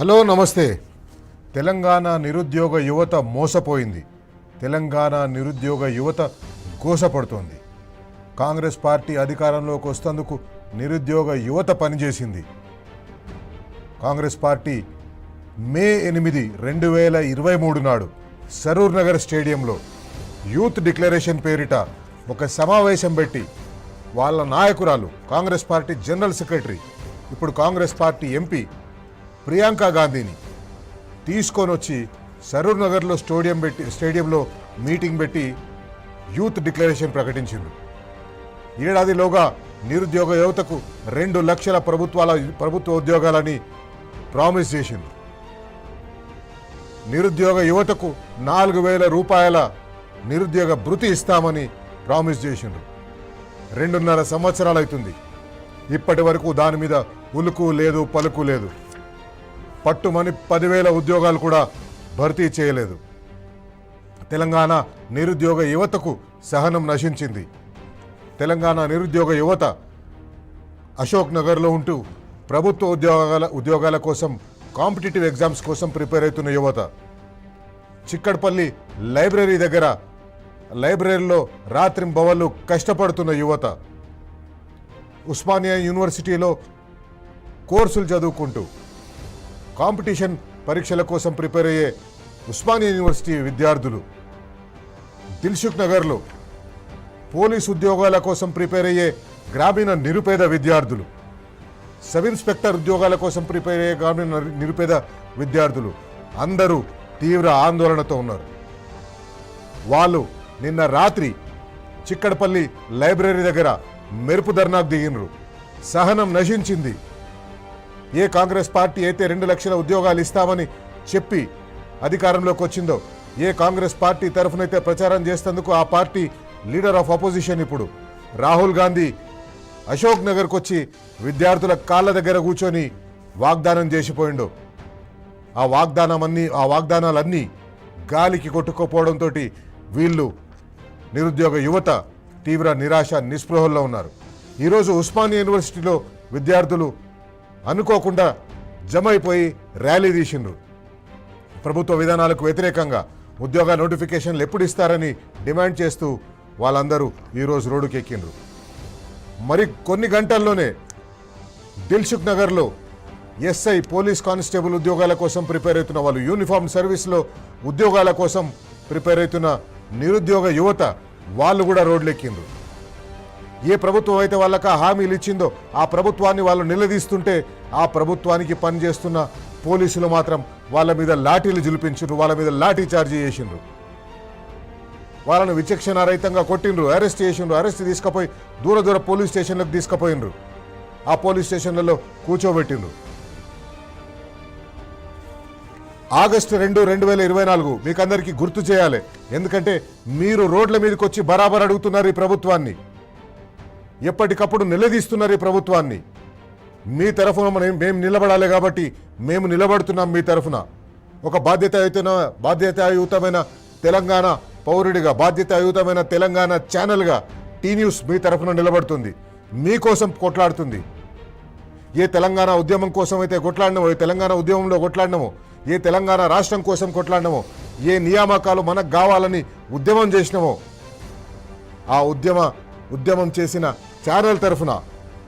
Hello నమస్తే. తెలంగాణ నిరుద్యోగ యువత మోసపోయింది. తెలంగాణ నిరుద్యోగ యువత గోసపడుతోంది. కాంగ్రెస్ పార్టీ అధికారంలోకి వస్తేందుకు నిరుద్యోగ యువత పనిచేసింది. కాంగ్రెస్ పార్టీ మే 8, 2023 నాడు సరూర్ నగర్ స్టేడియంలో యూత్ డిక్లరేషన్ పేరిట ఒక సమావేశం పెట్టి వాళ్ళ నాయకురాలు కాంగ్రెస్ పార్టీ జనరల్ సెక్రటరీ, ఇప్పుడు కాంగ్రెస్ పార్టీ ఎంపీ ప్రియాంక గాంధీని తీసుకొని వచ్చి సరూర్ నగర్లో స్టేడియంలో మీటింగ్ పెట్టి యూత్ డిక్లరేషన్ ప్రకటించింది. ఏడాదిలోగా నిరుద్యోగ యువతకు 2 లక్షల ప్రభుత్వ ఉద్యోగాలని ప్రామిస్ చేసింది. నిరుద్యోగ యువతకు 4,000 రూపాయల నిరుద్యోగ భృతి ఇస్తామని ప్రామిస్ చేసిండ్రు. 2.5 సంవత్సరాలు అవుతుంది. ఇప్పటి వరకు దాని మీద ఉలుకు లేదు, పలుకు లేదు. పట్టుమని 10,000 ఉద్యోగాలు కూడా భర్తీ చేయలేదు. తెలంగాణ నిరుద్యోగ యువతకు సహనం నశించింది. తెలంగాణ నిరుద్యోగ యువత అశోక్ నగర్లో ఉంటూ ప్రభుత్వ ఉద్యోగాల కోసం, కాంపిటేటివ్ ఎగ్జామ్స్ కోసం ప్రిపేర్ అవుతున్న యువత, చిక్కడపల్లి లైబ్రరీలో రాత్రింబవళ్ళు కష్టపడుతున్న యువత, ఉస్మానియా యూనివర్సిటీలో కోర్సులు చదువుకుంటూ కాంపిటీషన్ పరీక్షల కోసం ప్రిపేర్ అయ్యే ఉస్మానియా యూనివర్సిటీ విద్యార్థులు, దిల్సుఖ్ నగర్లో పోలీస్ ఉద్యోగాల కోసం ప్రిపేర్ అయ్యే గ్రామీణ నిరుపేద విద్యార్థులు, సబ్ ఇన్స్పెక్టర్ ఉద్యోగాల కోసం ప్రిపేర్ అయ్యే గ్రామీణ నిరుపేద విద్యార్థులు అందరూ తీవ్ర ఆందోళనతో ఉన్నారు. వాళ్ళు నిన్న రాత్రి చిక్కడపల్లి లైబ్రరీ దగ్గర మెరుపు ధర్నాకు దిగినరు. సహనం నశించింది. ఏ కాంగ్రెస్ పార్టీ అయితే 2 లక్షల ఉద్యోగాలు ఇస్తామని చెప్పి అధికారంలోకి వచ్చిందో, ఏ కాంగ్రెస్ పార్టీ తరఫునైతే ప్రచారం చేసేందుకు ఆ పార్టీ లీడర్ ఆఫ్ అపోజిషన్ ఇప్పుడు రాహుల్ గాంధీ అశోక్ నగర్కి వచ్చి విద్యార్థుల కాళ్ళ దగ్గర కూర్చొని వాగ్దానం చేసిపోయిండో, ఆ వాగ్దానాలన్నీ గాలికి కొట్టుకోపోవడంతో వీళ్ళు నిరుద్యోగ యువత తీవ్ర నిరాశ నిస్పృహల్లో ఉన్నారు. ఈరోజు ఉస్మానియా యూనివర్సిటీలో విద్యార్థులు అనుకోకుండా జమ అయిపోయి ర్యాలీ తీసిండ్రు. ప్రభుత్వ విధానాలకు వ్యతిరేకంగా ఉద్యోగ నోటిఫికేషన్లు ఎప్పుడు ఇస్తారని డిమాండ్ చేస్తూ వాళ్ళందరూ ఈరోజు రోడ్డుకి ఎక్కిండ్రు. మరి కొన్ని గంటల్లోనే దిల్సుఖ్ నగర్లో ఎస్ఐ పోలీస్ కానిస్టేబుల్ ఉద్యోగాల కోసం ప్రిపేర్ అవుతున్న వాళ్ళు, యూనిఫామ్ సర్వీస్లో ఉద్యోగాల కోసం ప్రిపేర్ అవుతున్న నిరుద్యోగ యువత వాళ్ళు కూడా రోడ్లు ఎక్కిండ్రు. ఏ ప్రభుత్వం అయితే వాళ్ళకి హామీలు ఇచ్చిందో ఆ ప్రభుత్వాన్ని వాళ్ళు నిలదీస్తుంటే, ఆ ప్రభుత్వానికి పనిచేస్తున్న పోలీసులు మాత్రం వాళ్ళ మీద లాఠీలు జులిపించిండ్రు, వాళ్ళ మీద లాఠీ చార్జీ చేసిండ్రు, వాళ్ళను విచక్షణారహితంగా కొట్టిండ్రు, అరెస్ట్ చేసిండ్రు. అరెస్ట్ తీసుకుపోయి దూర పోలీస్ స్టేషన్లకు తీసుకుపోయిండ్రు. ఆ పోలీస్ స్టేషన్లలో కూర్చోబెట్టిండ్రు. ఆగస్టు 2, 2024 మీకు అందరికీ గుర్తు చేయాలి. ఎందుకంటే మీరు రోడ్ల మీదకి వచ్చి బరాబర్ అడుగుతున్నారు ఈ ప్రభుత్వాన్ని, ఎప్పటికప్పుడు నిలదీస్తున్నారు ఈ ప్రభుత్వాన్ని. మీ తరఫున మేము నిలబడాలి కాబట్టి మేము నిలబడుతున్నాం మీ తరఫున. ఒక బాధ్యతాయుతమైన తెలంగాణ పౌరుడిగా, బాధ్యతాయుతమైన తెలంగాణ ఛానల్గా టీ న్యూస్ మీ తరఫున నిలబడుతుంది, మీకోసం కొట్లాడుతుంది. ఏ తెలంగాణ ఉద్యమం కోసం అయితే కొట్లాడినామో, ఏ తెలంగాణ ఉద్యమంలో కొట్లాడినామో, ఏ తెలంగాణ రాష్ట్రం కోసం కొట్లాడినామో, ఏ నియామకాలు మనకు కావాలని ఉద్యమం చేసినామో, ఆ ఉద్యమం చేసిన ఛానల్ తరఫున,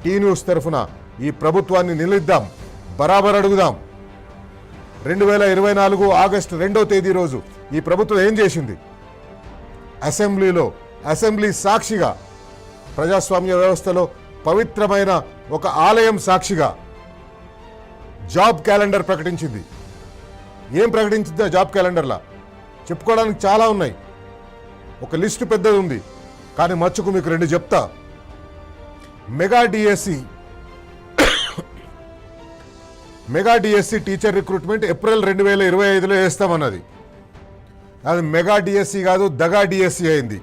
టీ న్యూస్ తరఫున ఈ ప్రభుత్వాన్ని నిలదీద్దాం, బరాబర్ అడుగుదాం. 2024 ఆగస్టు 2వ తేదీ రోజు ఈ ప్రభుత్వం ఏం చేసింది? అసెంబ్లీ సాక్షిగా, ప్రజాస్వామ్య వ్యవస్థలో పవిత్రమైన ఒక ఆలయం సాక్షిగా జాబ్ క్యాలెండర్ ప్రకటించింది. ఏం ప్రకటించింది జాబ్ క్యాలెండర్లా? చెప్పుకోవడానికి చాలా ఉన్నాయి, ఒక లిస్టు పెద్దది ఉంది. కానీ మచ్చుకు మీకు 2 చెప్తా. Mega DSC teacher recruitment April 2025లో వేస్తామన్నది. అది మెగా డిఎస్సి కాదు, దగా డిఎస్సి అయింది.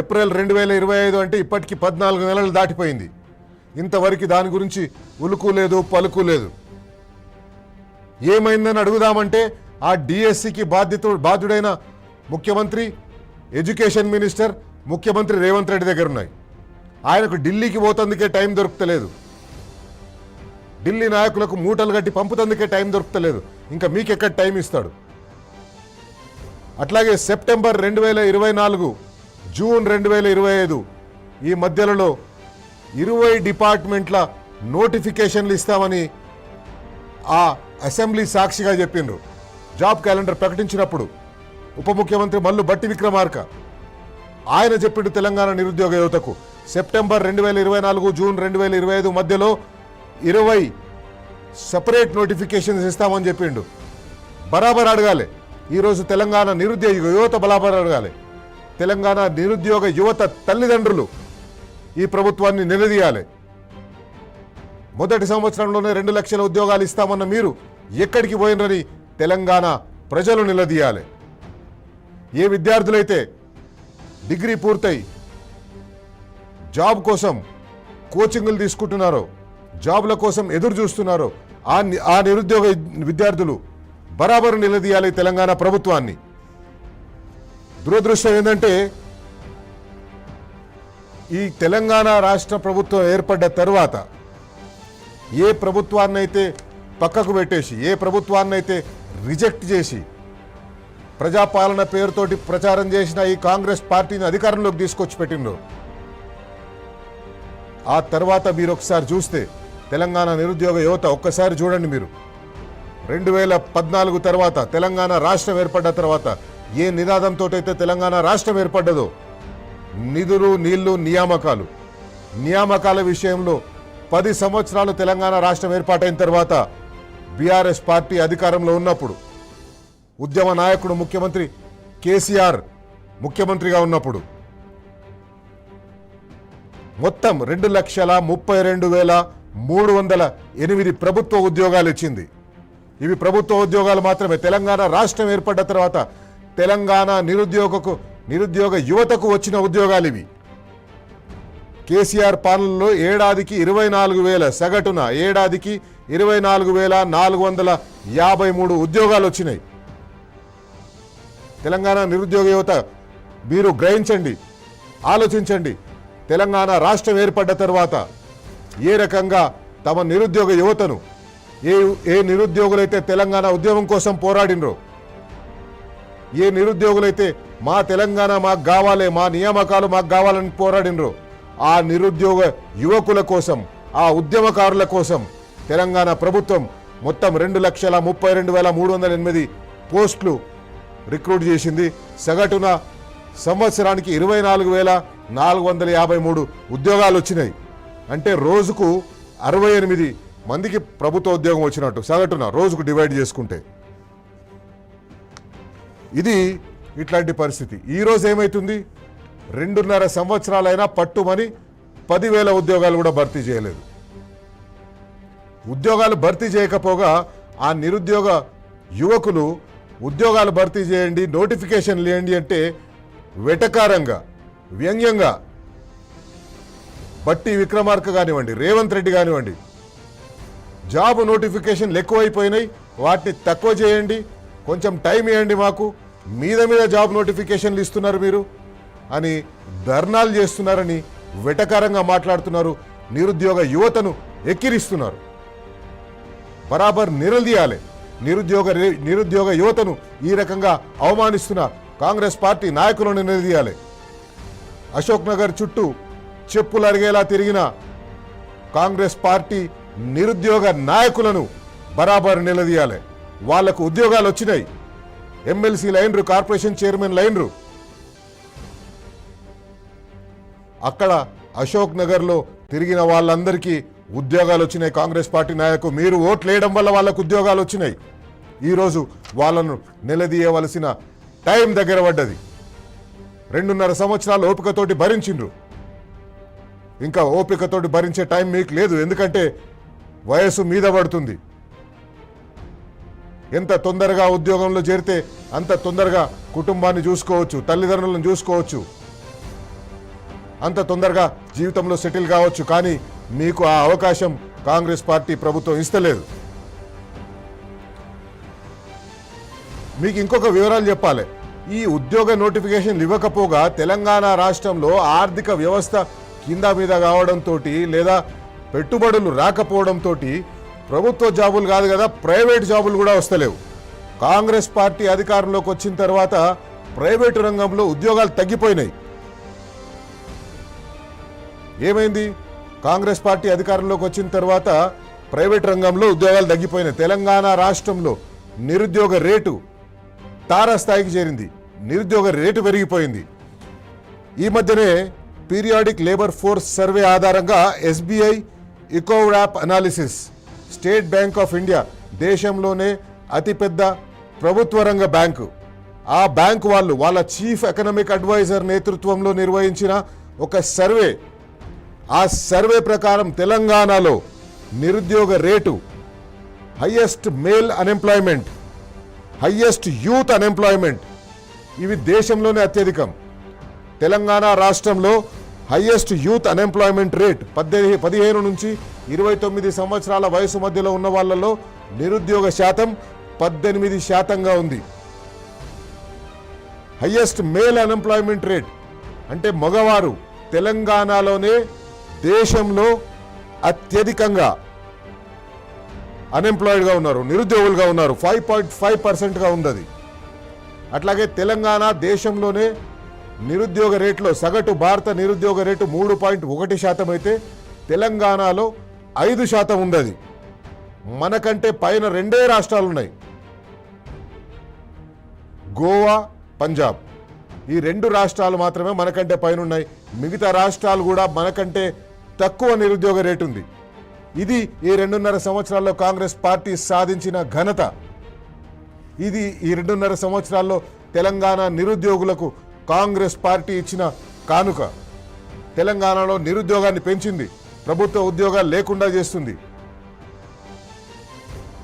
ఏప్రిల్ 2025 అంటే ఇప్పటికి 14 నెలలు దాటిపోయింది. ఇంతవరకు దాని గురించి ఉలుకు లేదు, పలుకు లేదు. ఏమైందని అడుగుదామంటే ఆ డిఎస్సికి బాధ్యుడైన ముఖ్యమంత్రి, ఎడ్యుకేషన్ మినిస్టర్, ముఖ్యమంత్రి రేవంత్ రెడ్డి దగ్గర ఉన్నాయి. ఆయనకు ఢిల్లీకి పోతందుకే టైం దొరుకుతలేదు. ఢిల్లీ నాయకులకు మూటలు కట్టి పంపుతందుకే టైం దొరుకుతలేదు, ఇంకా మీకెక్కడ టైం ఇస్తాడు? అట్లాగే సెప్టెంబర్ 2024, జూన్ 2025 ఈ మధ్యలో 20 డిపార్ట్మెంట్ల నోటిఫికేషన్లు ఇస్తామని ఆ అసెంబ్లీ సాక్షిగా చెప్పిండ్రు. జాబ్ క్యాలెండర్ ప్రకటించినప్పుడు ఉప ముఖ్యమంత్రి మల్లు భట్టి విక్రమార్క ఆయన చెప్పిండు తెలంగాణ నిరుద్యోగ యువతకు సెప్టెంబర్ 2024, జూన్ 2025 మధ్యలో 20 సెపరేట్ నోటిఫికేషన్స్ ఇస్తామని చెప్పిండు. బరాబర్ అడగాలి. ఈరోజు తెలంగాణ నిరుద్యోగ యువత బరాబర్ అడగాలి. తెలంగాణ నిరుద్యోగ యువత తల్లిదండ్రులు ఈ ప్రభుత్వాన్ని నిలదీయాలి. మొదటి సంవత్సరంలోనే 2 లక్షల ఉద్యోగాలు ఇస్తామన్న మీరు ఎక్కడికి పోయినని తెలంగాణ ప్రజలు నిలదీయాలి. ఏ విద్యార్థులైతే డిగ్రీ పూర్తయి జాబ్ కోసం కోచింగ్లు తీసుకుంటున్నారో, జాబ్ల కోసం ఎదురు చూస్తున్నారో ఆ నిరుద్యోగ విద్యార్థులు బరాబరు నిలదీయాలి తెలంగాణ ప్రభుత్వాన్ని. దురదృష్టం ఏంటంటే ఈ తెలంగాణ రాష్ట్ర ప్రభుత్వం ఏర్పడ్డ తర్వాత ఏ ప్రభుత్వాన్నైతే పక్కకు పెట్టేసి, ఏ ప్రభుత్వాన్నైతే రిజెక్ట్ చేసి ప్రజాపాలన పేరుతోటి ప్రచారం చేసిన ఈ కాంగ్రెస్ పార్టీని అధికారంలోకి తీసుకొచ్చి పెట్టిండ్రు. ఆ తర్వాత మీరు ఒకసారి చూస్తే తెలంగాణ నిరుద్యోగ యువత ఒక్కసారి చూడండి. మీరు 2014 తర్వాత తెలంగాణ రాష్ట్రం ఏర్పడ్డ తర్వాత ఏ నినాదంతో అయితే తెలంగాణ రాష్ట్రం ఏర్పడ్డదో, నిధులు, నీళ్లు, నియామకాల విషయంలో 10 సంవత్సరాలు తెలంగాణ రాష్ట్రం ఏర్పాటైన తర్వాత బీఆర్ఎస్ పార్టీ అధికారంలో ఉన్నప్పుడు, ఉద్యమ నాయకుడు ముఖ్యమంత్రి కేసీఆర్ ముఖ్యమంత్రిగా ఉన్నప్పుడు మొత్తం 2,32,308 ప్రభుత్వ ఉద్యోగాలు ఇచ్చింది. ఇవి ప్రభుత్వ ఉద్యోగాలు మాత్రమే. తెలంగాణ రాష్ట్రం ఏర్పడ్డ తర్వాత తెలంగాణ నిరుద్యోగ యువతకు వచ్చిన ఉద్యోగాలు ఇవి. కేసీఆర్ పాలనలో ఏడాదికి 24,000 సగటున ఏడాదికి 24,453 ఉద్యోగాలు వచ్చినాయి. తెలంగాణ నిరుద్యోగ యువత మీరు గ్రహించండి, ఆలోచించండి. తెలంగాణ రాష్ట్రం ఏర్పడ్డ తర్వాత ఏ రకంగా తమ నిరుద్యోగ యువతను ఏ నిరుద్యోగులైతే తెలంగాణ ఉద్యమం కోసం పోరాడినరో, ఏ నిరుద్యోగులైతే మా తెలంగాణ మాకు కావాలి, మా నియామకాలు మాకు కావాలని పోరాడినరో ఆ నిరుద్యోగ యువకుల కోసం, ఆ ఉద్యమకారుల కోసం తెలంగాణ ప్రభుత్వం మొత్తం 2,32,308 పోస్టులు రిక్రూట్ చేసింది. సగటున సంవత్సరానికి 24,453 ఉద్యోగాలు వచ్చినాయి. అంటే రోజుకు 68 మందికి ప్రభుత్వ ఉద్యోగం వచ్చినట్టు సగటున రోజుకు డివైడ్ చేసుకుంటే. ఇది ఇట్లాంటి పరిస్థితి. ఈరోజు ఏమవుతుంది? 2.5 సంవత్సరాలైనా పట్టుమని 10,000 ఉద్యోగాలు కూడా భర్తీ చేయలేదు. ఉద్యోగాలు భర్తీ చేయకపోగా ఆ నిరుద్యోగ యువకులు ఉద్యోగాలు భర్తీ చేయండి, నోటిఫికేషన్లు ఇవ్వండి అంటే వెటకారంగా, వ్యంగ్యంగా బట్టి విక్రమార్క కానివ్వండి, రేవంత్ రెడ్డి కానివ్వండి, జాబ్ నోటిఫికేషన్లు ఎక్కువైపోయినాయి, వాటిని తక్కువ చేయండి, కొంచెం టైం ఇవ్వండి, మాకు మీద జాబ్ నోటిఫికేషన్లు ఇస్తున్నారు మీరు అని ధర్నాలు చేస్తున్నారని వెటకారంగా మాట్లాడుతున్నారు. నిరుద్యోగ యువతను ఎక్కిరిస్తున్నారు. బరాబర్ నిలదీయాలి. నిరుద్యోగ యువతను ఈ రకంగా అవమానిస్తున్న కాంగ్రెస్ పార్టీ నాయకులను నిలదీయాలి. అశోక్ నగర్ చుట్టూ చెప్పులు అరిగేలా తిరిగిన కాంగ్రెస్ పార్టీ నిరుద్యోగ నాయకులను బరాబర్ నిలదీయాలి. వాళ్లకు ఉద్యోగాలు వచ్చినాయి, ఎమ్మెల్సీ లైన్రు, కార్పొరేషన్ చైర్మన్ లైన్రు. అక్కడ అశోక్ నగర్లో తిరిగిన వాళ్ళందరికీ ఉద్యోగాలు వచ్చినాయి. కాంగ్రెస్ పార్టీ నాయకులు మీరు ఓట్లు వేయడం వల్ల వాళ్ళకు ఉద్యోగాలు వచ్చినాయి. ఈరోజు వాళ్ళను నిలదీయవలసిన టైం దగ్గర పడ్డది. 2.5 సంవత్సరాలు ఓపికతోటి భరించిండ్రు. ఇంకా ఓపికతోటి భరించే టైం మీకు లేదు. ఎందుకంటే వయసు మీద పడుతుంది. ఎంత తొందరగా ఉద్యోగంలో చేరితే అంత తొందరగా కుటుంబాన్ని చూసుకోవచ్చు, తల్లిదండ్రులను చూసుకోవచ్చు, అంత తొందరగా జీవితంలో సెటిల్ కావచ్చు. కానీ మీకు ఆ అవకాశం కాంగ్రెస్ పార్టీ ప్రభుత్వం ఇస్తలేదు. మీకు ఇంకొక వివరాలు చెప్పాలి. ఈ ఉద్యోగ నోటిఫికేషన్లు ఇవ్వకపోగా తెలంగాణ రాష్ట్రంలో ఆర్థిక వ్యవస్థ కింద మీద కావడంతో లేదా పెట్టుబడులు రాకపోవడంతో ప్రభుత్వ జాబులు కాదు కదా, ప్రైవేట్ జాబులు కూడా వస్తలేవు. కాంగ్రెస్ పార్టీ అధికారంలోకి వచ్చిన తర్వాత ప్రైవేటు రంగంలో ఉద్యోగాలు తగ్గిపోయినాయి. ఏమైంది? కాంగ్రెస్ పార్టీ అధికారంలోకి వచ్చిన తర్వాత ప్రైవేట్ రంగంలో ఉద్యోగాలు తగ్గిపోయినాయి. తెలంగాణ రాష్ట్రంలో నిరుద్యోగ రేటు తారాస్థాయికి చేరింది. నిరుద్యోగ రేటు పెరిగిపోయింది. ఈ మధ్యనే పీరియాడిక్ లేబర్ ఫోర్స్ సర్వే ఆధారంగా SBI Ecowrap analysis, state bank of India, దేశంలోనే అతిపెద్ద ప్రభుత్వ రంగ బ్యాంకు, ఆ బ్యాంకు వాళ్ళు వాళ్ళ చీఫ్ ఎకనామిక్ అడ్వైజర్ నేతృత్వంలో నిర్వహించిన ఒక సర్వే, ఆ సర్వే ప్రకారం తెలంగాణలో నిరుద్యోగ rate, highest male unemployment, highest youth unemployment, ఇవి దేశంలోనే అత్యధికం. తెలంగాణ రాష్ట్రంలో హైయెస్ట్ యూత్ అన్ఎంప్లాయ్మెంట్ రేట్ 15 నుంచి 29 సంవత్సరాల వయసు మధ్యలో ఉన్న వాళ్ళలో నిరుద్యోగ శాతం 18% ఉంది. హైయెస్ట్ మేల్ అన్ఎంప్లాయ్మెంట్ రేట్ అంటే మగవారు తెలంగాణలోనే దేశంలో అత్యధికంగా అన్ఎంప్లాయిడ్గా ఉన్నారు, నిరుద్యోగులుగా ఉన్నారు. 5.5%గా ఉంది. అట్లాగే తెలంగాణ దేశంలోనే నిరుద్యోగ రేట్లో సగటు భారత నిరుద్యోగ రేటు 3.1% అయితే తెలంగాణలో 5% ఉంది. మనకంటే పైన 2 రాష్ట్రాలు ఉన్నాయి, గోవా, పంజాబ్. ఈ 2 రాష్ట్రాలు మాత్రమే మనకంటే పైన ఉన్నాయి. మిగతా రాష్ట్రాలు కూడా మనకంటే తక్కువ నిరుద్యోగ రేటు ఉంది. ఇది ఈ 2.5 సంవత్సరాల్లో కాంగ్రెస్ పార్టీ సాధించిన ఘనత. ఇది ఈ 2.5 సంవత్సరాల్లో తెలంగాణ నిరుద్యోగులకు కాంగ్రెస్ పార్టీ ఇచ్చిన కానుక. తెలంగాణలో నిరుద్యోగాన్ని పెంచింది, ప్రభుత్వ ఉద్యోగాలు లేకుండా చేస్తుంది.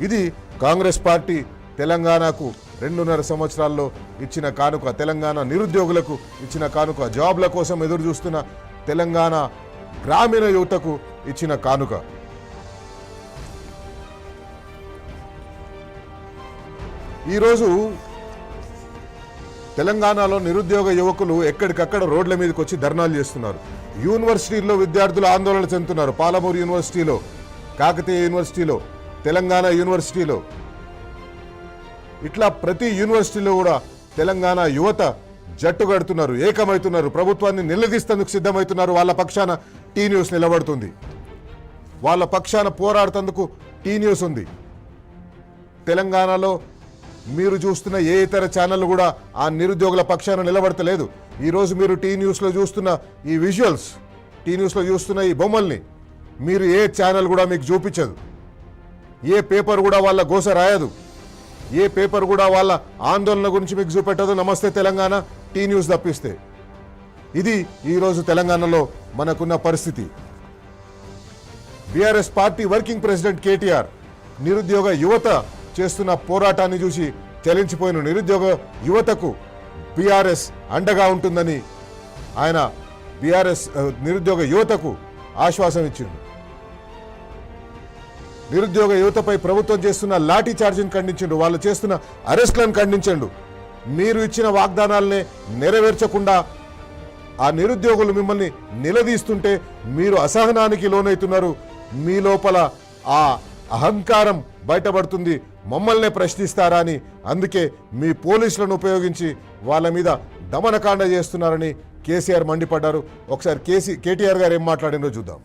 ఇది కాంగ్రెస్ పార్టీ తెలంగాణకు 2.5 సంవత్సరాల్లో ఇచ్చిన కానుక, తెలంగాణ నిరుద్యోగులకు ఇచ్చిన కానుక, జాబ్ల కోసం ఎదురు చూస్తున్న తెలంగాణ గ్రామీణ యువతకు ఇచ్చిన కానుక. ఈరోజు తెలంగాణలో నిరుద్యోగ యువకులు ఎక్కడికక్కడ రోడ్ల మీదకి వచ్చి ధర్నాలు చేస్తున్నారు. యూనివర్సిటీల్లో విద్యార్థులు ఆందోళన చెందుతున్నారు. పాలమూరు యూనివర్సిటీలో, కాకతీయ యూనివర్సిటీలో, తెలంగాణ యూనివర్సిటీలో, ఇట్లా ప్రతి యూనివర్సిటీలో కూడా తెలంగాణ యువత జట్టు కడుతున్నారు, ఏకమవుతున్నారు, ప్రభుత్వాన్ని నిలదీస్తేందుకు సిద్ధమవుతున్నారు. వాళ్ళ పక్షాన టీ న్యూస్ నిలబడుతుంది, వాళ్ళ పక్షాన పోరాడుతందుకు టీ న్యూస్ ఉంది. తెలంగాణలో మీరు చూస్తున్న ఏ ఇతర ఛానల్ కూడా ఆ నిరుద్యోగుల పక్షాన నిలబడతలేదు. ఈరోజు మీరు టీ న్యూస్లో చూస్తున్న ఈ విజువల్స్, టీ న్యూస్లో చూస్తున్న ఈ బొమ్మల్ని మీరు ఏ ఛానల్ కూడా మీకు చూపించదు. ఏ పేపర్ కూడా వాళ్ళ గోస రాయదు. ఏ పేపర్ కూడా వాళ్ళ ఆందోళన గురించి మీకు చూపెట్టదు. నమస్తే తెలంగాణ టీ న్యూస్ తప్పిస్తే. ఇది ఈరోజు తెలంగాణలో మనకున్న పరిస్థితి. BRS party working president KTR నిరుద్యోగ యువత చేస్తున్న పోరాటాన్ని చూసి చలించిపోయిన నిరుద్యోగ యువతకు బీఆర్ఎస్ అండగా ఉంటుందని ఆయన బీఆర్ఎస్ నిరుద్యోగ యువతకు ఆశ్వాసం ఇచ్చింది. నిరుద్యోగ యువతపై ప్రభుత్వం చేస్తున్న లాఠీ చార్జింగ్ ఖండించండు, వాళ్ళు చేస్తున్న అరెస్టులను ఖండించండు. మీరు ఇచ్చిన వాగ్దానాలనే నెరవేర్చకుండా ఆ నిరుద్యోగులు మిమ్మల్ని నిలదీస్తుంటే మీరు అసహనానికి లోనవుతున్నారు. మీ లోపల ఆ అహంకారం బయటపడుతుంది. మమ్మల్నే ప్రశ్నిస్తారా అని అందుకే మీ పోలీసులను ఉపయోగించి వాళ్ళ మీద దమనకాండ చేస్తున్నారని కేసీఆర్ మండిపడ్డారు. ఒకసారి కేటీఆర్ గారు ఏం మాట్లాడినో చూద్దాం.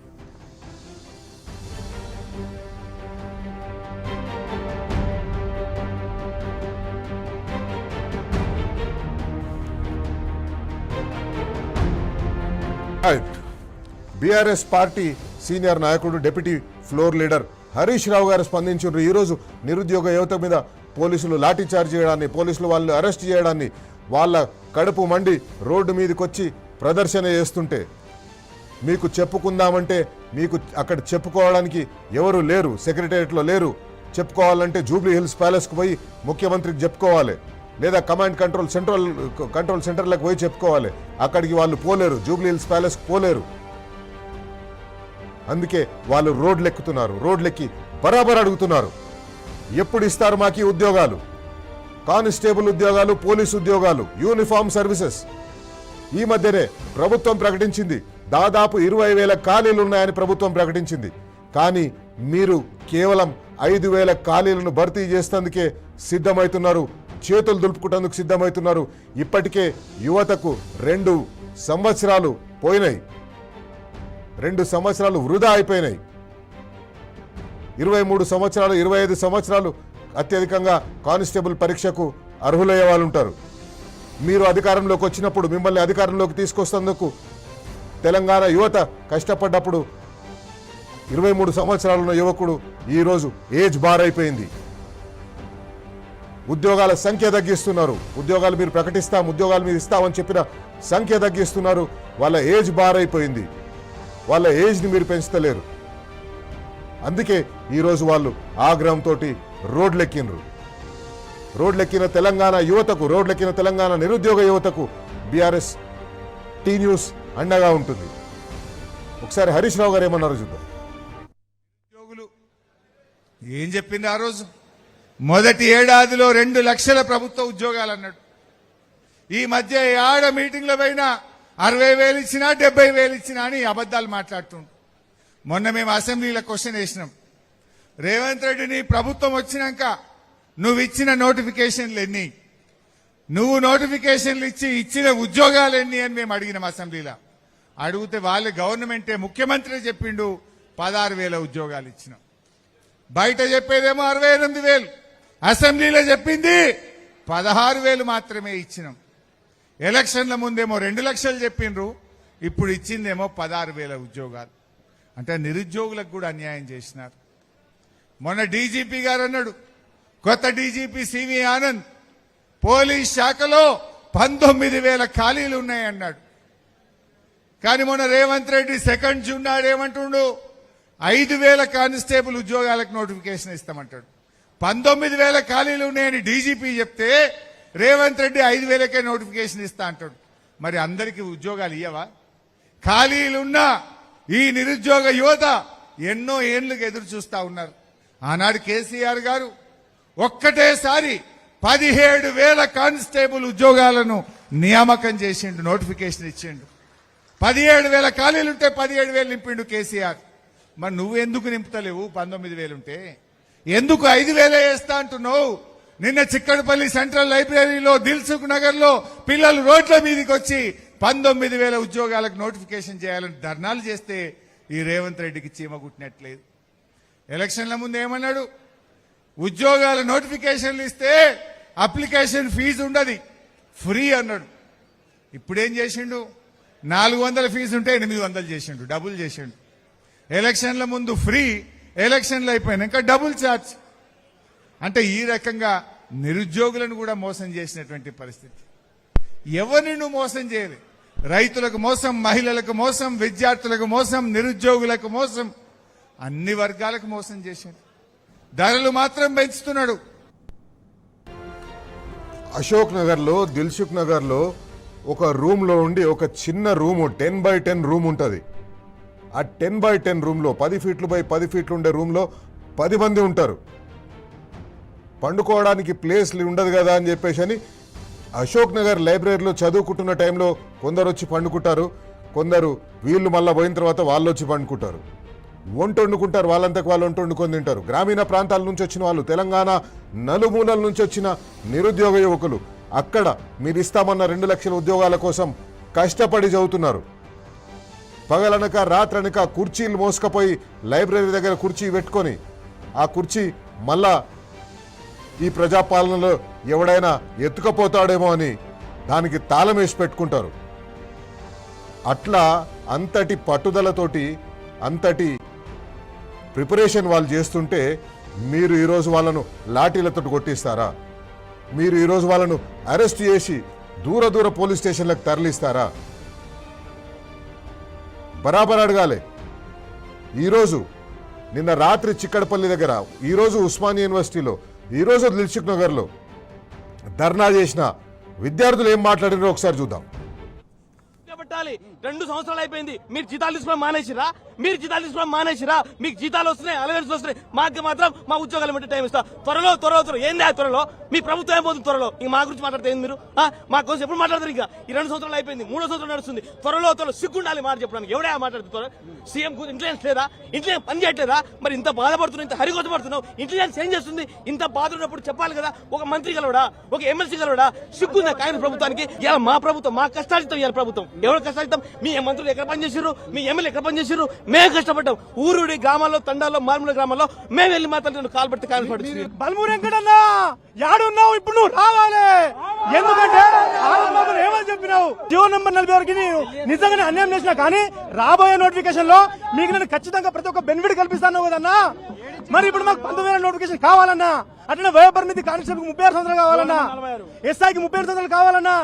బీఆర్ఎస్ పార్టీ సీనియర్ నాయకుడు deputy floor leader Harish Rao గారు స్పందించారు. ఈరోజు నిరుద్యోగ యువత మీద పోలీసులు లాఠీ చార్జ్ చేయడాన్ని, పోలీసులు వాళ్ళు అరెస్ట్ చేయడాన్ని, వాళ్ళ కడుపు మండి రోడ్డు మీదకి వచ్చి ప్రదర్శన చేస్తుంటే మీకు చెప్పుకుందామంటే మీకు అక్కడ చెప్పుకోవడానికి ఎవరు లేరు, సెక్రటేరియట్లో లేరు. చెప్పుకోవాలంటే జూబ్లీ హిల్స్ ప్యాలెస్కి పోయి ముఖ్యమంత్రికి చెప్పుకోవాలి, లేదా కమాండ్ కంట్రోల్ సెంటర్లకు పోయి చెప్పుకోవాలి. అక్కడికి వాళ్ళు పోలేరు, జూబ్లీ హిల్స్ ప్యాలెస్కి పోలేరు. అందుకే వాళ్ళు రోడ్లెక్కి బరాబర్ అడుగుతున్నారు, ఎప్పుడు ఇస్తారు మాకు ఉద్యోగాలు, కానిస్టేబుల్ ఉద్యోగాలు, పోలీసు ఉద్యోగాలు, యూనిఫామ్ సర్వీసెస్. ఈ మధ్యనే ప్రభుత్వం ప్రకటించింది దాదాపు 20,000 ఖాళీలు ఉన్నాయని ప్రభుత్వం ప్రకటించింది. కానీ మీరు కేవలం 5,000 ఖాళీలను భర్తీ చేసేందుకే సిద్ధమవుతున్నారు, చేతులు దులుపుకుంటేందుకు సిద్ధమవుతున్నారు. ఇప్పటికే యువతకు 2 సంవత్సరాలు పోయినాయి, 2 సంవత్సరాలు వృధా అయిపోయినాయి. 23 సంవత్సరాలు 25 సంవత్సరాలు అత్యధికంగా కానిస్టేబుల్ పరీక్షకు అర్హులయ్యే వాళ్ళు ఉంటారు. మీరు అధికారంలోకి వచ్చినప్పుడు, మిమ్మల్ని అధికారంలోకి తీసుకొస్తేందుకు తెలంగాణ యువత కష్టపడ్డప్పుడు 23 సంవత్సరాలున్న యువకుడు ఈరోజు ఏజ్ బార్ అయిపోయింది. ఉద్యోగాల సంఖ్య తగ్గిస్తున్నారు. ఉద్యోగాలు మీరు ప్రకటిస్తాం, ఉద్యోగాలు మీరు ఇస్తామని చెప్పిన సంఖ్య తగ్గిస్తున్నారు. వాళ్ళ ఏజ్ బార్ అయిపోయింది. వాళ్ళ ఏజ్ని మీరు పెంచుతలేరు. అందుకే ఈరోజు వాళ్ళు ఆగ్రహంతో రోడ్లెక్కినరు. రోడ్లెక్కిన తెలంగాణ యువతకు, రోడ్లెక్కిన తెలంగాణ నిరుద్యోగ యువతకు బీఆర్ఎస్ టీ న్యూస్ అండగా ఉంటుంది. ఒకసారి హరీష్ రావు గారు ఏమన్నారు చూద్దాం. ఉద్యోగులు ఏం చెప్పింది ఆ రోజు? మొదటి ఏడాదిలో 2 లక్షల ప్రభుత్వ ఉద్యోగాలు అన్నాడు. ఈ మధ్య ఆడ మీటింగ్ల పైన 60,000 ఇచ్చినా 70,000 ఇచ్చినా అని అబద్ధాలు మాట్లాడుతుండు. మొన్న మేము అసెంబ్లీలో క్వశ్చన్ వేసినాం, రేవంత్ రెడ్డిని ప్రభుత్వం వచ్చినాక నువ్వు ఇచ్చిన నోటిఫికేషన్లు ఎన్ని, నువ్వు నోటిఫికేషన్లు ఇచ్చిన ఉద్యోగాలు ఎన్ని అని మేము అడిగినాం అసెంబ్లీలో. అడిగితే వాళ్ళ గవర్నమెంటే, ముఖ్యమంత్రి చెప్పిండు 16,000 ఉద్యోగాలు ఇచ్చినాం. బయట చెప్పేదేమో 68,000, అసెంబ్లీలో చెప్పింది 16,000 మాత్రమే ఇచ్చినాం. ఎలక్షన్ల ముందేమో 2 లక్షలు చెప్పిండ్రు, ఇప్పుడు ఇచ్చిందేమో 16,000 ఉద్యోగాలు. అంటే నిరుద్యోగులకు కూడా అన్యాయం చేసినారు. మొన్న డీజీపీ గారు అన్నాడు, కొత్త డీజీపీ సివి ఆనంద్, పోలీస్ శాఖలో 19,000 ఖాళీలు ఉన్నాయన్నాడు. కానీ మొన్న రేవంత్ రెడ్డి 2 జూన్ నాడు ఏమంటుండు, 5,000 కానిస్టేబుల్ ఉద్యోగాలకు నోటిఫికేషన్ ఇస్తామంటాడు. 19,000 ఖాళీలు ఉన్నాయని డీజీపీ చెప్తే రేవంత్ రెడ్డి 5,000కే నోటిఫికేషన్ ఇస్తా అంటాడు. మరి అందరికీ ఉద్యోగాలు ఇయ్యవా? ఖాళీలున్న ఈ నిరుద్యోగ యువత ఎన్నో ఏళ్లుగా ఎదురు చూస్తా ఉన్నారు. ఆనాడు కేసీఆర్ గారు ఒక్కటేసారి 17,000 కానిస్టేబుల్ ఉద్యోగాలను నియామకం చేసిండు, నోటిఫికేషన్ ఇచ్చిండు. 17,000 ఖాళీలుంటే 17,000 నింపిండు కేసీఆర్. మరి నువ్వు ఎందుకు నింపుతలేవు? 19,000 ఉంటే ఎందుకు 5,000 వేస్తా అంటున్నావు? నిన్న చిక్కడపల్లి సెంట్రల్ లైబ్రరీలో, దిల్సుఖ్ నగర్ లో పిల్లలు రోడ్ల మీదకి వచ్చి 19,000 ఉద్యోగాలకు నోటిఫికేషన్ చేయాలని ధర్నాలు చేస్తే ఈ రేవంత్ రెడ్డికి చీమ కుట్టినట్లేదు. ఎలక్షన్ల ముందు ఏమన్నాడు, ఉద్యోగాల నోటిఫికేషన్లు ఇస్తే అప్లికేషన్ ఫీజు ఉండదు, ఫ్రీ అన్నాడు. ఇప్పుడేం చేసిండు, 400 ఫీజు ఉంటే 800 చేసిండు, డబుల్ చేసిండు. ఎలక్షన్ల ముందు ఫ్రీ, ఎలక్షన్లు అయిపోయినాక డబుల్ ఛార్జ్. అంటే ఈ రకంగా నిరుద్యోగులను కూడా మోసం చేసినటువంటి పరిస్థితి. ఎవరిని నువ్వు మోసం చేయలే. రైతులకు మోసం, మహిళలకు మోసం, విద్యార్థులకు మోసం, నిరుద్యోగులకు మోసం, అన్ని వర్గాలకు మోసం చేశాడు. ధరలు మాత్రం పెంచుతున్నాడు. అశోక్ నగర్లో, దిల్సుఖ్ నగర్లో ఒక రూమ్లో ఉండి, ఒక చిన్న రూము 10x10 రూమ్ ఉంటుంది. ఆ 10x10 రూమ్లో 10 ఫీట్లు బై 10 ఫీట్లు ఉండే రూమ్లో 10 మంది ఉంటారు. పండుకోవడానికి ప్లేస్లు ఉండదు కదా అని చెప్పేసి అని అశోక్ నగర్ లైబ్రరీలో చదువుకుంటున్న టైంలో కొందరు వచ్చి పండుకుంటారు, కొందరు వీళ్ళు మళ్ళీ పోయిన తర్వాత వాళ్ళు వచ్చి పండుకుంటారు. వంట వండుకుంటారు, వాళ్ళంతకు వాళ్ళు వంట వండుకొని తింటారు. గ్రామీణ ప్రాంతాల నుంచి వచ్చిన వాళ్ళు, తెలంగాణ నలుమూలల నుంచి వచ్చిన నిరుద్యోగ యువకులు అక్కడ మీరు ఇస్తామన్న 2 లక్షల ఉద్యోగాల కోసం కష్టపడి చదువుతున్నారు. పగలనక రాత్రనక కుర్చీలు మోసుకపోయి లైబ్రరీ దగ్గర కుర్చీ పెట్టుకొని, ఆ కుర్చీ మళ్ళా ఈ ప్రజాపాలనలో ఎవడైనా ఎత్తుకపోతాడేమో అని దానికి తాళం వేసి పెట్టుకుంటారు. అట్లా అంతటి పట్టుదలతోటి, అంతటి ప్రిపరేషన్ వాళ్ళు చేస్తుంటే మీరు ఈరోజు వాళ్ళను లాఠీలతో కొట్టిస్తారా? మీరు ఈరోజు వాళ్ళను అరెస్ట్ చేసి దూర దూర పోలీస్ స్టేషన్లకు తరలిస్తారా? బరాబర్ అడగాలి. ఈరోజు నిన్న రాత్రి చిక్కడపల్లి దగ్గర, ఈరోజు ఉస్మానియా యూనివర్సిటీలో, ఈరోజు దిల్సుఖ్ నగర్లో ధర్నా చేసిన విద్యార్థులు ఏం మాట్లాడినారో ఒకసారి చూద్దాం. 2 సంవత్సరాలు అయిపోయింది. మీరు జీతాలు తీసుకోవడం మానేసిరా? మీకు జీతాలు వస్తున్నాయి, అలవెన్స్ వస్తున్నాయి. మాకు మాత్రం మా ఉద్యోగాలు బట్టి టైం ఇస్తా. త్వరలో ఏంది త్వరలో? మీ ప్రభుత్వం ఏమవుతుంది త్వరలో? ఇంక మా గురించి మాట్లాడితే ఏంది మీరు? మా కోసం ఎప్పుడు మాట్లాడతారు? ఇంకా ఈ 2 సంవత్సరాలు అయిపోయింది, 3వ సంవత్సరం నడుస్తుంది. త్వరలో సిగ్గుండాలి మాట చెప్పడానికి. ఎవడే మాట్లాడుతున్నారు? సీఎం ఇంటెలిజెన్స్ లేదా? ఇంటెలిజెన్స్ పని చేయట్లేదా? మరి ఇంత బాధపడుతున్నావు, ఇంత హరిగోసపడుతున్నావు, ఇంటెలిజెన్స్ ఏం చేస్తుంది? ఇంత బాధ ఉన్నప్పుడు చెప్పాలి కదా. ఒక మంత్రి గలవడా, ఒక ఎమ్మెల్సీ గలవడా? సిగ్గుందా కాంగ్రెస్ ప్రభుత్వానికి? ఇలా మా ప్రభుత్వం, మా కష్టాజితం ఇవాళ ప్రభుత్వం. ఎవరు కష్టాజితం? మీ మంత్రులు ఎక్కడ పనిచేసారు? మీ ఎమ్మెల్యే ఎక్కడ పనిచేసారు? మేము కష్టపడ్డాం. ఊరుడి గ్రామాల్లో, తండాల్లో, మారుమూల గ్రామాల్లో మేము వెళ్ళి మాట్లాడుతున్నాం. కాలు పడితే కాంగ్రెస్ పార్టీ. బల్మూరు వెంకటన్నా యాడున్నావు? ఇప్పుడు నువ్వు రావాలి. ఎందుకంటే ఏమని చెప్పినావు? జీవో నంబర్ 40 వరకు నిజంగానే అన్యాయం చేసినా కానీ రాబోయే నోటిఫికేషన్ లో మీకు నేను ఖచ్చితంగా ప్రతి ఒక్క బెనిఫిట్ కల్పిస్తాను కదన్నా. మరి ఇప్పుడు మాకు 19,000 నోటిఫికేషన్ కావాలన్నా, అట్లనే వయోపరిమితి కానిస్టేబుల్ 36 సంవత్సరాలు కావాలన్నా, ఎస్ఐకి 37 సంవత్సరాలు కావాలన్నా,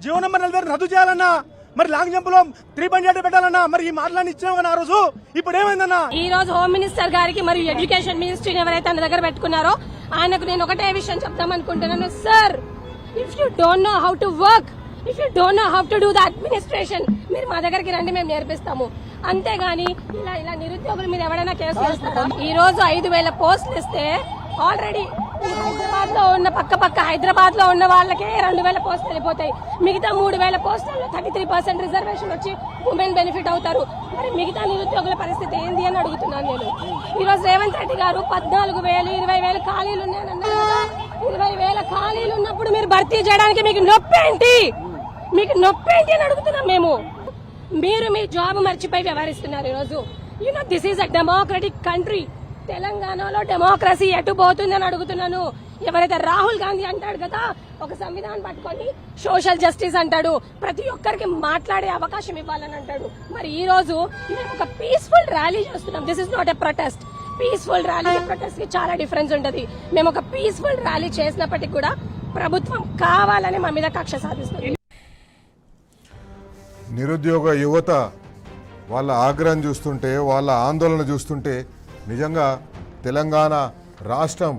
జీవో నంబర్ 40 రద్దు చేయాలన్నా, మరి లాంగ్ జంప్ లో 3.8 పెట్టాలన్నా. మరి ఈ మాటలన్నీ ఇచ్చాం కదా ఆ రోజు. ఇప్పుడు ఏమైందన్నా? ఈ రోజు హోమ్ మినిస్టర్ గారికి మరియు ఎడ్యుకేషన్ మినిస్ట్రీని ఎవరైతే తన దగ్గర పెట్టుకున్నారో ఆయనకు నేను ఒకటే విషయం చెప్దాం అనుకుంటున్నాను. Sir, if you don't know how to work, if you don't know how to do the administration, మీరు మా దగ్గరికి రండి, మేము నేర్పిస్తాము. అంతేగాని ఇలా నిరుద్యోగుల మీద ఎవరైనా కేసు వేస్తారా? ఈ రోజు 5,000 పోస్టులు ఇస్తే ఆల్రెడీ హైదరాబాద్ లో ఉన్న పక్క హైదరాబాద్ లో ఉన్న వాళ్ళకే 2,000 పోస్టులు వెళ్ళిపోతాయి. మిగతా 3,000 పోస్టుల్లో 33% రిజర్వేషన్ వచ్చి ఉమెన్ బెనిఫిట్ అవుతారు. మరి మిగతా నిరుద్యోగుల పరిస్థితి ఏంది అని అడుగుతున్నాను నేను. ఈ రోజు రేవంత్ రెడ్డి గారు 14,000, 20,000 ఖాళీలు ఉన్నాయన్నారు కదా. 20,000 ఖాళీలు ఉన్నప్పుడు మీరు భర్తీ చేయడానికి మీకు నొప్పేంటి అని అడుగుతున్నాం మేము. మీరు మీ జాబ్ మర్చిపోయి వ్యవహరిస్తున్నారు ఈ రోజు. This is a democratic country. తెలంగాణలో డెమోక్రసీ ఎటు పోతుందని అడుగుతున్నాను. ఎవరైతే రాహుల్ గాంధీ అంటాడు కదా, ఒక సంవిధానం పట్టుకొని సోషల్ జస్టిస్ అంటాడు, ప్రతి ఒక్కరికి మాట్లాడే అవకాశం ఇవ్వాలని అంటాడు. మరి ఈ రోజు మేము ఒక పీస్ఫుల్ ర్యాలీ చేస్తున్నాం. This is not a protest. Peaceful rally, protest కి చాలా డిఫరెన్స్ ఉంటది. మేము ఒక పీస్ఫుల్ ర్యాలీ చేసినప్పటికీ కూడా ప్రభుత్వం కావాలని మా మీద కక్ష సాధిస్తుంది. నిరుద్యోగ యువత వాళ్ళ ఆగ్రహం చూస్తుంటే, వాళ్ళ ఆందోళన చూస్తుంటే నిజంగా తెలంగాణ రాష్ట్రం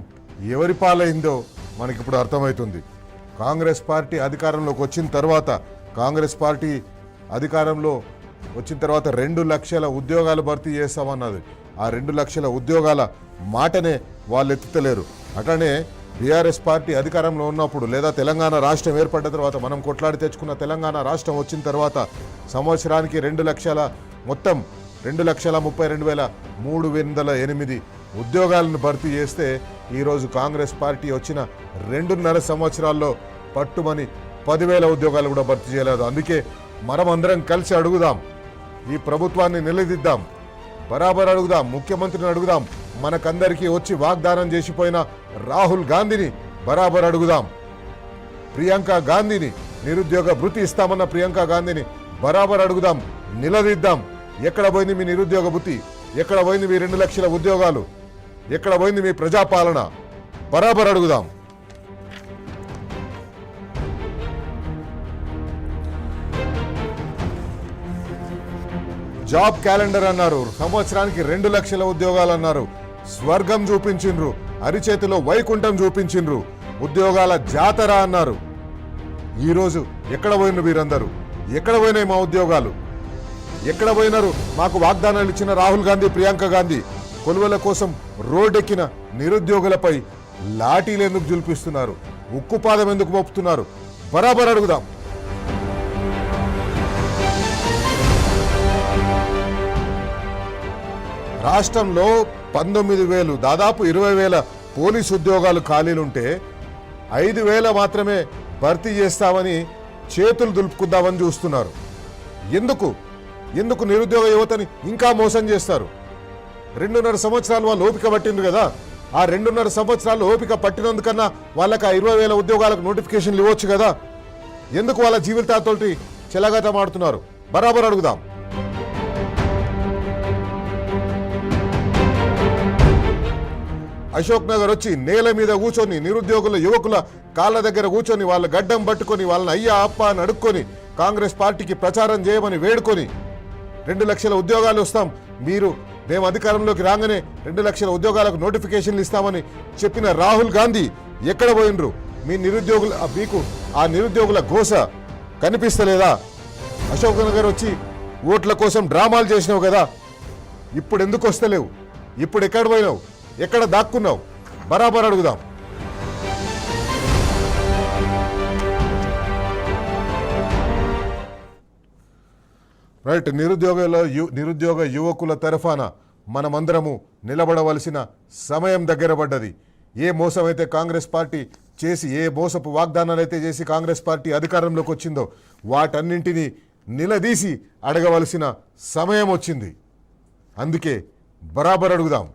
ఎవరి పాలైందో మనకిప్పుడు అర్థమవుతుంది. కాంగ్రెస్ పార్టీ అధికారంలోకి వచ్చిన తర్వాత 2 లక్షల ఉద్యోగాలు భర్తీ చేస్తామన్నది. ఆ 2 లక్షల ఉద్యోగాల మాటనే వాళ్ళు ఎత్తుతలేరు. అట్లనే బీఆర్ఎస్ పార్టీ అధికారంలో ఉన్నప్పుడు, లేదా తెలంగాణ రాష్ట్రం ఏర్పడ్డ తర్వాత, మనం కొట్లాడి తెచ్చుకున్న తెలంగాణ రాష్ట్రం వచ్చిన తర్వాత సంవత్సరానికి 2,32,308 ఉద్యోగాలను భర్తీ చేస్తే ఈరోజు కాంగ్రెస్ పార్టీ వచ్చిన 2.5 సంవత్సరాల్లో పట్టుమని 10,000 ఉద్యోగాలు కూడా భర్తీ చేయలేదు. అందుకే మనమందరం కలిసి అడుగుదాం, ఈ ప్రభుత్వాన్ని నిలదీద్దాం, బరాబర్ అడుగుదాం, ముఖ్యమంత్రిని అడుగుదాం, మనకందరికీ వచ్చి వాగ్దానం చేసిపోయిన రాహుల్ గాంధీని బరాబర్ అడుగుదాం, ప్రియాంక గాంధీని, నిరుద్యోగ భృతి ఇస్తామన్న ప్రియాంక గాంధీని బరాబర్ అడుగుదాం, నిలదీద్దాం. ఎక్కడ పోయింది మీ నిరుద్యోగ భృతి? ఎక్కడ పోయింది మీ 2 లక్షల ఉద్యోగాలు? ఎక్కడ పోయింది మీ ప్రజాపాలన? బరాబర్ అడుగుదాం. జాబ్ క్యాలెండర్ అన్నారు, సంవత్సరానికి 2 లక్షల ఉద్యోగాలు అన్నారు, స్వర్గం చూపించిండ్రు, అరిచేతిలో వైకుంఠం చూపించిండ్రు, ఉద్యోగాల జాతర అన్నారు. ఈరోజు ఎక్కడ పోయినరు వీరందరూ? ఎక్కడ పోయినాయి మా ఉద్యోగాలు? ఎక్కడ పోయినారు మాకు వాగ్దానాలు ఇచ్చిన రాహుల్ గాంధీ, ప్రియాంక గాంధీ? కొలువల కోసం రోడ్డెక్కిన నిరుద్యోగులపై లాఠీలు ఎందుకు జుల్పిస్తున్నారు? ఉక్కుపాదం ఎందుకు మోపుతున్నారు? బరాబర్ అడుగుదాం. రాష్ట్రంలో 19,000, దాదాపు 20,000 పోలీసు ఉద్యోగాలు ఖాళీలుంటే 5,000 మాత్రమే భర్తీ చేస్తామని చేతులు దులుపుకుందామని చూస్తున్నారు. ఎందుకు నిరుద్యోగ యువతని ఇంకా మోసం చేస్తారు? 2.5 సంవత్సరాలు వాళ్ళు ఓపిక పట్టిండ్రు కదా. ఆ 2.5 సంవత్సరాలు ఓపిక పట్టినందుకన్నా వాళ్ళకి ఆ 20,000 ఉద్యోగాలకు నోటిఫికేషన్లు ఇవ్వచ్చు కదా. ఎందుకు వాళ్ళ జీవితాలతోటి చెలగాటమాడుతున్నారు? బరాబర్ అడుగుదాం. అశోక్ నగర్ వచ్చి నేల మీద కూర్చొని నిరుద్యోగుల యువకుల కాళ్ళ దగ్గర కూర్చొని వాళ్ళ గడ్డం పట్టుకొని వాళ్ళని అయ్యా అప్ప అని అడుక్కొని కాంగ్రెస్ పార్టీకి ప్రచారం చేయమని వేడుకొని 2 లక్షల ఉద్యోగాలు వస్తాం, మేము అధికారంలోకి రాగానే 2 లక్షల ఉద్యోగాలకు నోటిఫికేషన్లు ఇస్తామని చెప్పిన రాహుల్ గాంధీ ఎక్కడ పోయినరు? మీకు ఆ నిరుద్యోగుల ఘోష కనిపిస్తలేదా? అశోక్ నగర్ వచ్చి ఓట్ల కోసం డ్రామాలు చేసినావు కదా, ఇప్పుడు ఎందుకు వస్తలేవు? ఇప్పుడు ఎక్కడ పోయినావు? ఎక్కడ దాక్కున్నావు? బరాబర్ అడుగుదాం. రైట్. నిరుద్యోగ యువకుల తరఫాన మనమందరము నిలబడవలసిన సమయం దగ్గర పడ్డది. ఏ మోసమైతే కాంగ్రెస్ పార్టీ చేసి, ఏ మోసపు వాగ్దానాలు అయితే చేసి కాంగ్రెస్ పార్టీ అధికారంలోకి వచ్చిందో వాటన్నింటినీ నిలదీసి అడగవలసిన సమయం వచ్చింది. అందుకే బరాబర్ అడుగుదాం.